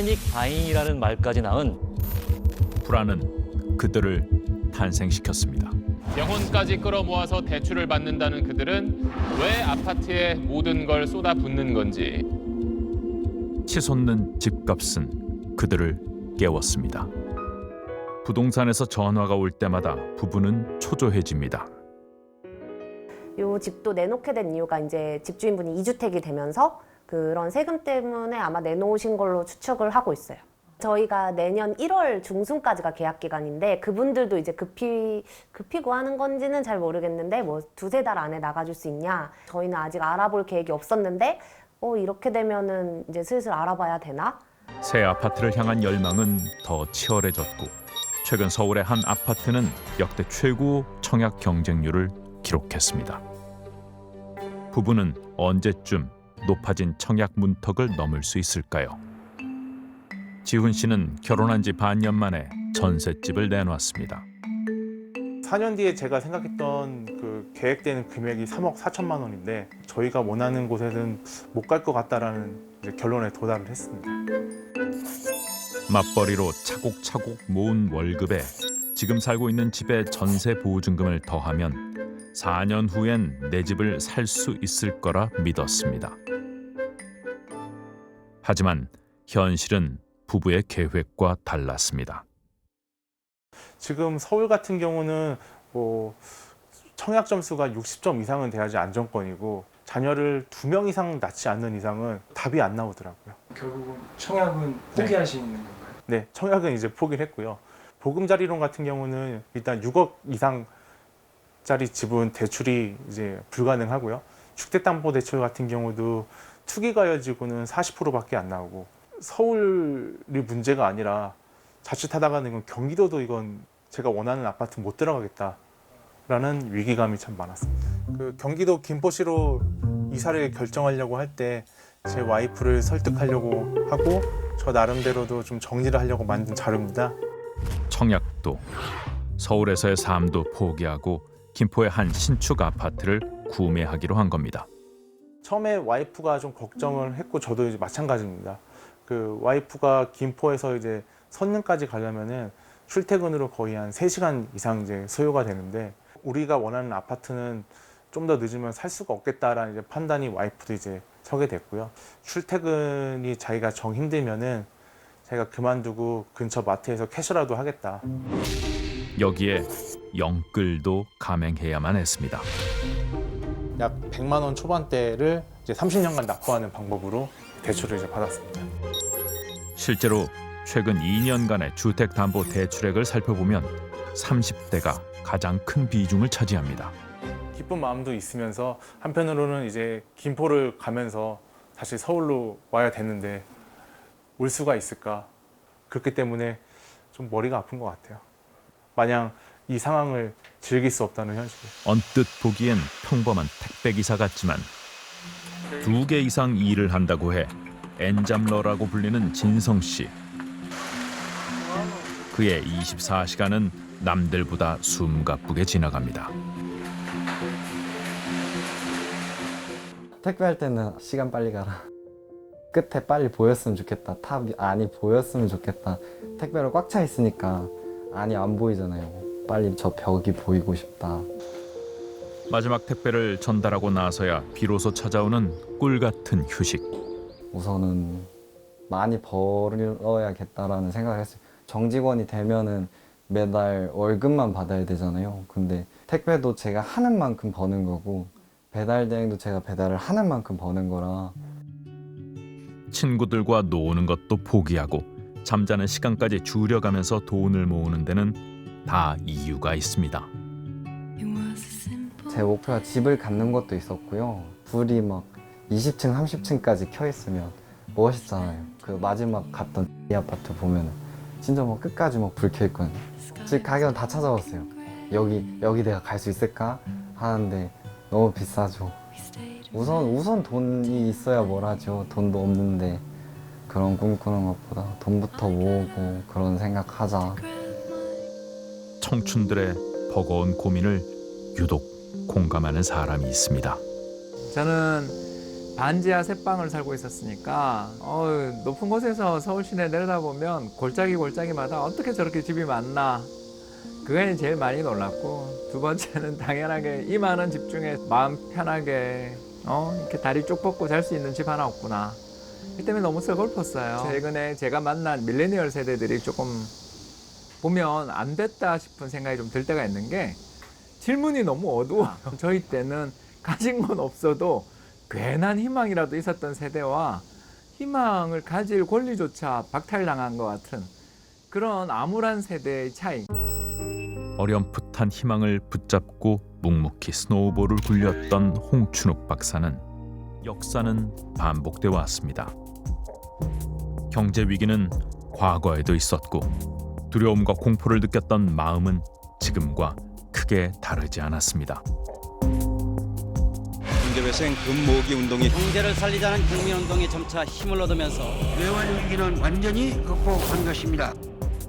패닉 바잉이라는 말까지 낳은 불안은 그들을 탄생시켰습니다. 영혼까지 끌어모아서 대출을 받는다는 그들은 왜 아파트에 모든 걸 쏟아붓는 건지. 치솟는 집값은 그들을 깨웠습니다. 부동산에서 전화가 올 때마다 부부는 초조해집니다. 이 집도 내놓게 된 이유가 이제 집주인분이 2주택이 되면서 그런 세금 때문에 아마 내놓으신 걸로 추측을 하고 있어요. 저희가 내년 1월 중순까지가 계약 기간인데 그분들도 이제 급히고 하는 건지는 잘 모르겠는데 뭐 2-3달 안에 나가줄 수 있냐? 저희는 아직 알아볼 계획이 없었는데 이렇게 되면은 이제 슬슬 알아봐야 되나? 새 아파트를 향한 열망은 더 치열해졌고 최근 서울의 한 아파트는 역대 최고 청약 경쟁률을 기록했습니다. 부부는 언제쯤 높아진 청약 문턱을 넘을 수 있을까요? 지훈 씨는 결혼한 지 반년 만에 전셋집을 내놓았습니다. 4년 뒤에 제가 생각했던 그 계획되는 금액이 3억 4천만 원인데 저희가 원하는 곳에는 못 갈 것 같다라는 이제 결론에 도달을 했습니다. 맞벌이로 차곡차곡 모은 월급에 지금 살고 있는 집의 전세 보증금을 더하면 4년 후엔 내 집을 살 수 있을 거라 믿었습니다. 하지만 현실은 부부의 계획과 달랐습니다. 지금 서울 같은 경우는 뭐 청약 점수가 60점 이상은 돼야지 안정권이고 자녀를 2명 이상 낳지 않는 이상은 답이 안 나오더라고요. 결국은 청약은 포기하시는 건가요? 네, 청약은 이제 포기를 했고요. 보금자리론 같은 경우는 일단 6억 이상짜리 집은 대출이 이제 불가능하고요. 주택담보대출 같은 경우도 투기가여지고는 40%밖에 안 나오고 서울이 문제가 아니라 자칫하다가는 이건 경기도도 이건 제가 원하는 아파트 못 들어가겠다라는 위기감이 참 많았습니다. 그 경기도 김포시로 이사를 결정하려고 할 때 제 와이프를 설득하려고 하고 저 나름대로도 좀 정리를 하려고 만든 자료입니다. 청약도 서울에서의 삶도 포기하고 김포의 한 신축 아파트를 구매하기로 한 겁니다. 처음에 와이프가 좀 걱정을 했고 저도 이제 마찬가지입니다. 그 와이프가 김포에서 이제 선릉까지 가려면은 출퇴근으로 거의 한 3시간 이상 이제 소요가 되는데 우리가 원하는 아파트는 좀 더 늦으면 살 수가 없겠다라는 이제 판단이 와이프도 이제 서게 됐고요. 출퇴근이 자기가 정 힘들면은 자기가 그만두고 근처 마트에서 캐셔라도 하겠다. 여기에 영끌도 감행해야만 했습니다. 약 100만 원 초반대를 이제 30년간 납부하는 방법으로 대출을 이제 받았습니다. 실제로 최근 2년간의 주택담보대출액을 살펴보면 30대가 가장 큰 비중을 차지합니다. 기쁜 마음도 있으면서 한편으로는 이제 김포를 가면서 다시 서울로 와야 되는데 올 수가 있을까? 그렇기 때문에 좀 머리가 아픈 것 같아요. 마냥 이 상황을 즐길 수 없다는 현실. 언뜻 보기엔 평범한 택배기사 같지만 2개 이상 일을 한다고 해 엔잡러라고 불리는 진성 씨. 그의 24시간은 남들보다 숨가쁘게 지나갑니다. 택배할 때는 시간 빨리 가라. 끝에 빨리 보였으면 좋겠다. 탑 안이 보였으면 좋겠다. 택배로 꽉 차 있으니까 안이 안 보이잖아요. 빨리 저 벽이 보이고 싶다. 마지막 택배를 전달하고 나서야 비로소 찾아오는 꿀 같은 휴식. 우선은 많이 벌어야겠다라는 생각을 했어요. 정직원이 되면은 매달 월급만 받아야 되잖아요. 근데 택배도 제가 하는 만큼 버는 거고 배달 대행도 제가 배달을 하는 만큼 버는 거라. 친구들과 노는 것도 포기하고 잠자는 시간까지 줄여가면서 돈을 모으는 데는 다 이유가 있습니다. 제 목표가 집을 갖는 것도 있었고요. 불이 막 20층, 30층까지 켜 있으면 멋있잖아요. 그 마지막 갔던 이 아파트 보면은 진짜 뭐 끝까지 막 불 켜 있거든요. 지금 가격은 다 찾아봤어요. 여기 내가 갈 수 있을까 하는데 너무 비싸죠. 우선 돈이 있어야 뭘 하죠. 돈도 없는데 그런 꿈꾸는 것보다 돈부터 모으고 그런 생각하자. 청춘들의 버거운 고민을 유독 공감하는 사람이 있습니다. 저는 반지하 새방을 살고 있었으니까 높은 곳에서 서울 시내 내려다보면 골짜기마다 어떻게 저렇게 집이 많나, 그게 제일 많이 놀랐고, 두 번째는 당연하게 이 많은 집 중에 마음 편하게 이렇게 다리 쭉 뻗고 잘 수 있는 집 하나 없구나. 이 때문에 너무 서글펐어요. 최근에 제가 만난 밀레니얼 세대들이 조금 보면 안 됐다 싶은 생각이 좀 들 때가 있는 게, 질문이 너무 어두워요. 저희 때는 가진 건 없어도 괜한 희망이라도 있었던 세대와 희망을 가질 권리조차 박탈당한 것 같은 그런 암울한 세대의 차이. 어렴풋한 희망을 붙잡고 묵묵히 스노우볼을 굴렸던 홍춘욱 박사는 역사는 반복돼 왔습니다. 경제 위기는 과거에도 있었고 두려움과 공포를 느꼈던 마음은 지금과 크게 다르지 않았습니다. 경제외생 금모으기 운동이 경제를 살리자는 국민운동이 점차 힘을 얻으면서 외환 위기는 완전히 극복한 것입니다.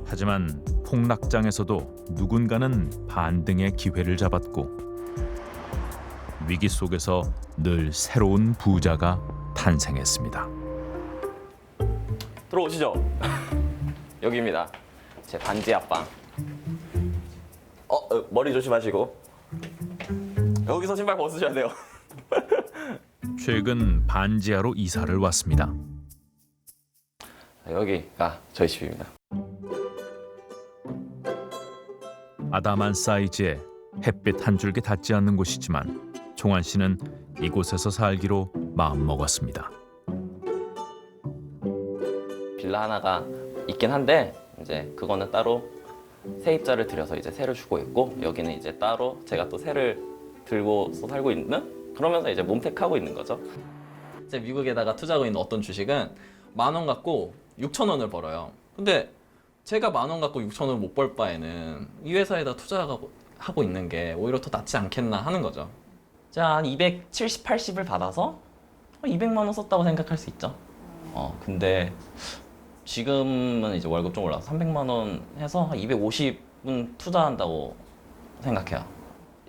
하지만 폭락장에서도 누군가는 반등의 기회를 잡았고 위기 속에서 늘 새로운 부자가 탄생했습니다. 들어오시죠. 여기입니다. 제 반지 앞방. 머리 조심하시고. 여기서 신발 벗으셔야 돼요. 최근 반지하로 이사를 왔습니다. 여기가 저희 집입니다. 아담한 사이즈에 햇빛 한 줄기 닿지 않는 곳이지만 종환 씨는 이곳에서 살기로 마음먹었습니다. 빌라 하나가 있긴 한데 이제 그거는 따로 세입자를 들여서 이제 세를 주고 있고, 여기는 이제 따로 제가 또 세를 들고서 살고 있는, 그러면서 이제 몸택하고 있는 거죠. 이제 미국에다가 투자하고 있는 어떤 주식은 10,000원 갖고 6,000원을 벌어요. 근데 제가 10,000원 갖고 6,000원을 못 벌 바에는 이 회사에다 투자하고 있는 게 오히려 더 낫지 않겠나 하는 거죠. 자, 한 270, 80을 받아서 200만 원 썼다고 생각할 수 있죠. 근데 지금은 이제 월급 좀 올라서 300만 원 해서 한 250은 투자한다고 생각해요.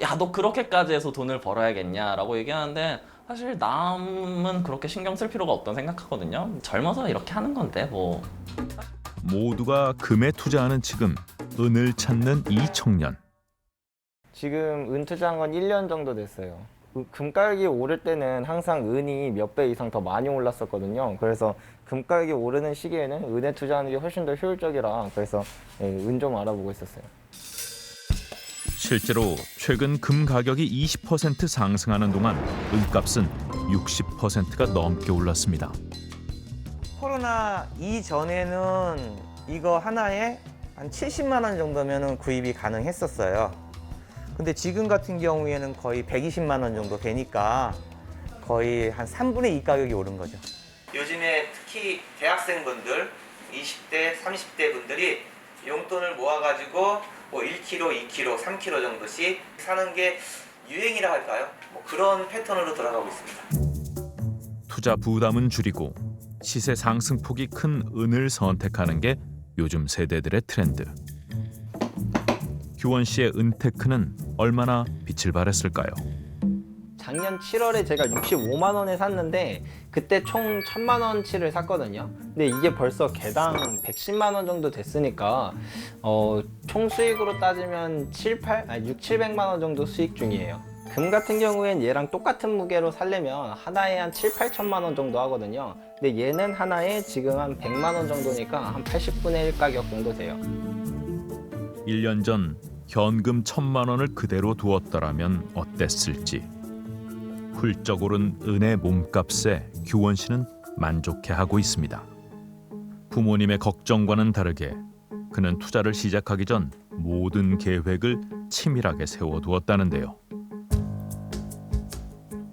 야, 너 그렇게까지 해서 돈을 벌어야겠냐라고 얘기하는데, 사실 남은 그렇게 신경 쓸 필요가 없다고 생각하거든요. 젊어서 이렇게 하는 건데 뭐. 모두가 금에 투자하는 지금 은을 찾는 이 청년. 지금 은 투자한 건 1년 정도 됐어요. 금 가격이 오를 때는 항상 은이 몇 배 이상 더 많이 올랐었거든요. 그래서 금 가격이 오르는 시기에는 은에 투자하는 게 훨씬 더 효율적이라, 그래서 은 좀 알아보고 있었어요. 실제로 최근 금 가격이 20% 상승하는 동안 은값은 60%가 넘게 올랐습니다. 코로나 이전에는 이거 하나에 한 70만 원 정도면 구입이 가능했었어요. 근데 지금 같은 경우에는 거의 120만 원 정도 되니까 거의 한 3분의 2 가격이 오른 거죠. 요즘에 특히 대학생분들, 20대, 30대 분들이 용돈을 모아가지고 뭐 1kg, 2kg, 3kg 정도씩 사는 게 유행이라 할까요? 뭐 그런 패턴으로 돌아가고 있습니다. 투자 부담은 줄이고 시세 상승폭이 큰 은을 선택하는 게 요즘 세대들의 트렌드. 규원 씨의 은테크는 얼마나 빛을 발했을까요? 작년 7월에 제가 65만 원에 샀는데 그때 총 1,000만 원치를 샀거든요. 근데 이게 벌써 개당 110만 원 정도 됐으니까 총 수익으로 따지면 6, 700만 원 정도 수익 중이에요. 금 같은 경우엔 얘랑 똑같은 무게로 살려면 하나에 한 7, 8천만 원 정도 하거든요. 근데 얘는 하나에 지금 한 100만 원 정도니까 한 80분의 1 가격 정도 돼요. 1년 전 현금 1,000만 원을 그대로 두었더라면 어땠을지. 훌쩍 오른 은의 몸값에 규원 씨는 만족해하고 있습니다. 부모님의 걱정과는 다르게 그는 투자를 시작하기 전 모든 계획을 치밀하게 세워두었다는데요.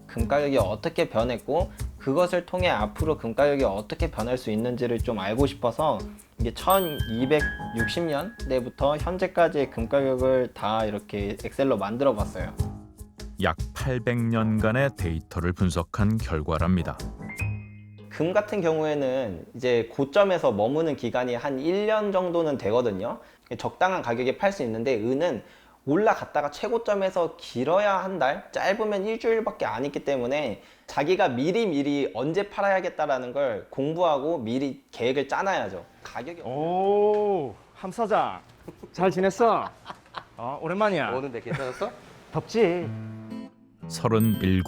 금 가격이 어떻게 변했고 그것을 통해 앞으로 금 가격이 어떻게 변할 수 있는지를 좀 알고 싶어서 이게 1260년대부터 현재까지의 금 가격을 다 이렇게 엑셀로 만들어 봤어요. 약 800년간의 데이터를 분석한 결과랍니다. 금 같은 경우에는 이제 고점에서 머무는 기간이 한 1년 정도는 되거든요. 적당한 가격에 팔 수 있는데 은은 올라갔다가 최고점에서 길어야 한 달, 짧으면 일주일밖에 안 있기 때문에 자기가 미리 언제 팔아야겠다라는 걸 공부하고 미리 계획을 짜놔야죠. 가격이 오, 함 사장 잘 지냈어? 오랜만이야. 오는데 괜찮았어? 덥지? 37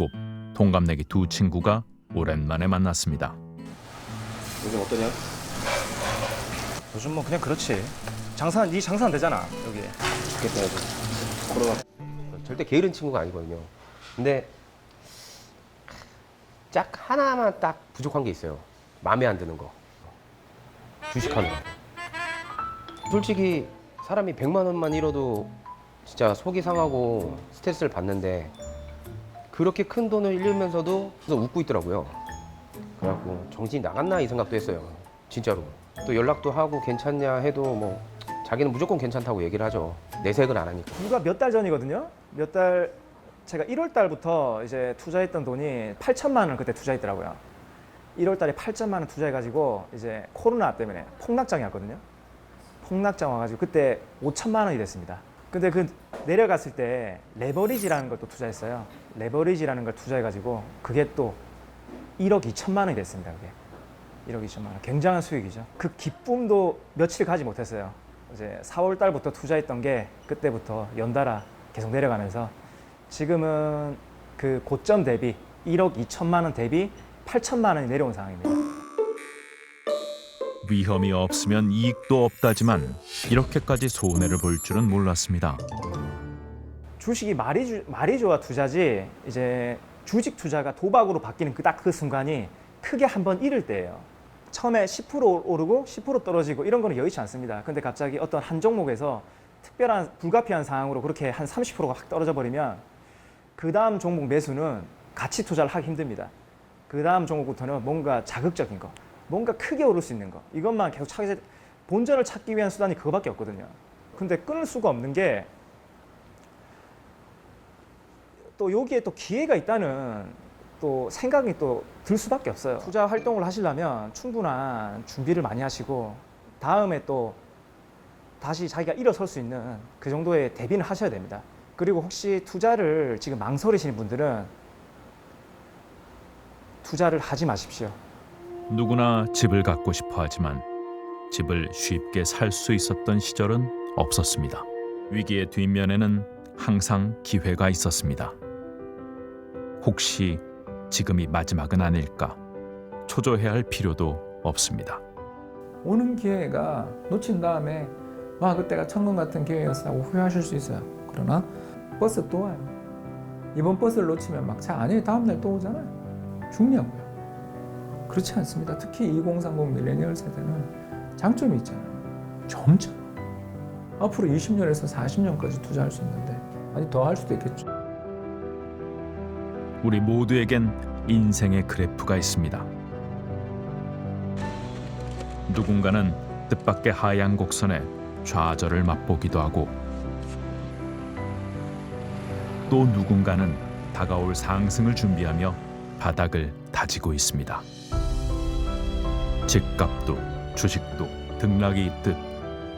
동갑내기 두 친구가 오랜만에 만났습니다. 요즘 어떠냐? 요즘 뭐 그냥 그렇지. 네 장사는 되잖아 여기. 좋겠다 요즘. 코로나. 절대 게으른 친구가 아니거든요. 근데 짝 하나만 딱 부족한 게 있어요. 마음에 안 드는 거. 주식하는 거. 솔직히 사람이 100만 원만 잃어도 진짜 속이 상하고 스트레스를 받는데 그렇게 큰 돈을 잃으면서도 계속 웃고 있더라고요. 그래갖고 정신이 나갔나 이 생각도 했어요. 진짜로. 또 연락도 하고 괜찮냐 해도 뭐 자기는 무조건 괜찮다고 얘기를 하죠. 내색을 안 하니까. 불과 몇 달 전이거든요. 제가 1월 달부터 이제 투자했던 돈이 8천만 원을 그때 투자했더라고요. 1월 달에 8천만 원 투자해가지고 이제 코로나 때문에 폭락장이 왔거든요. 폭락장 와가지고 그때 5천만 원이 됐습니다. 근데 그 내려갔을 때 레버리지라는 걸 또 투자했어요. 레버리지라는 걸 투자해가지고 그게 또 1억 2천만 원이 됐습니다. 그게 1억 2천만 원. 굉장한 수익이죠. 그 기쁨도 며칠 가지 못했어요. 이제 4월 달부터 투자했던 게 그때부터 연달아 계속 내려가면서 지금은 그 고점 대비 1억 2천만 원 대비 8천만 원이 내려온 상황입니다. 위험이 없으면 이익도 없다지만 이렇게까지 손해를 볼 줄은 몰랐습니다. 주식이 말이 좋아 투자지 이제 주식 투자가 도박으로 바뀌는 그 순간이 크게 한번 잃을 때예요. 처음에 10% 오르고 10% 떨어지고 이런 거는 여의치 않습니다. 근데 갑자기 어떤 한 종목에서 특별한 불가피한 상황으로 그렇게 한 30%가 확 떨어져 버리면 그 다음 종목 매수는 가치 투자를 하기 힘듭니다. 그 다음 종목부터는 뭔가 자극적인 거, 뭔가 크게 오를 수 있는 거, 이것만 계속 본전을 찾기 위한 수단이 그거밖에 없거든요. 근데 끊을 수가 없는 게 또 여기에 또 기회가 있다는 또 생각이 또 들 수밖에 없어요. 투자 활동을 하시려면 충분한 준비를 많이 하시고 다음에 또 다시 자기가 일어설 수 있는 그 정도의 대비는 하셔야 됩니다. 그리고 혹시 투자를 지금 망설이시는 분들은 투자를 하지 마십시오. 누구나 집을 갖고 싶어 하지만 집을 쉽게 살 수 있었던 시절은 없었습니다. 위기의 뒷면에는 항상 기회가 있었습니다. 혹시 지금이 마지막은 아닐까 초조해야 할 필요도 없습니다. 오는 기회가 놓친 다음에 와 그때가 천금 같은 기회였어 하고 후회하실 수 있어요. 그러나 버스 또 와요. 이번 버스를 놓치면 막 차 안에 다음날 또 오잖아요. 죽냐고요. 그렇지 않습니다. 특히 2030 밀레니얼 세대는 장점이 있잖아요. 점점 앞으로 20년에서 40년까지 투자할 수 있는데 아니 더 할 수도 있겠죠. 우리 모두에겐 인생의 그래프가 있습니다. 누군가는 뜻밖의 하향 곡선에 좌절을 맛보기도 하고 또 누군가는 다가올 상승을 준비하며 바닥을 다지고 있습니다. 집값도 주식도 등락이 있듯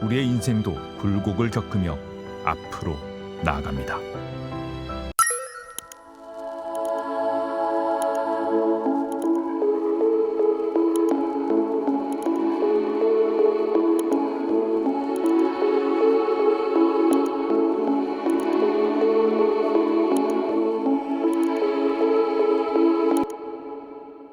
우리의 인생도 굴곡을 겪으며 앞으로 나아갑니다.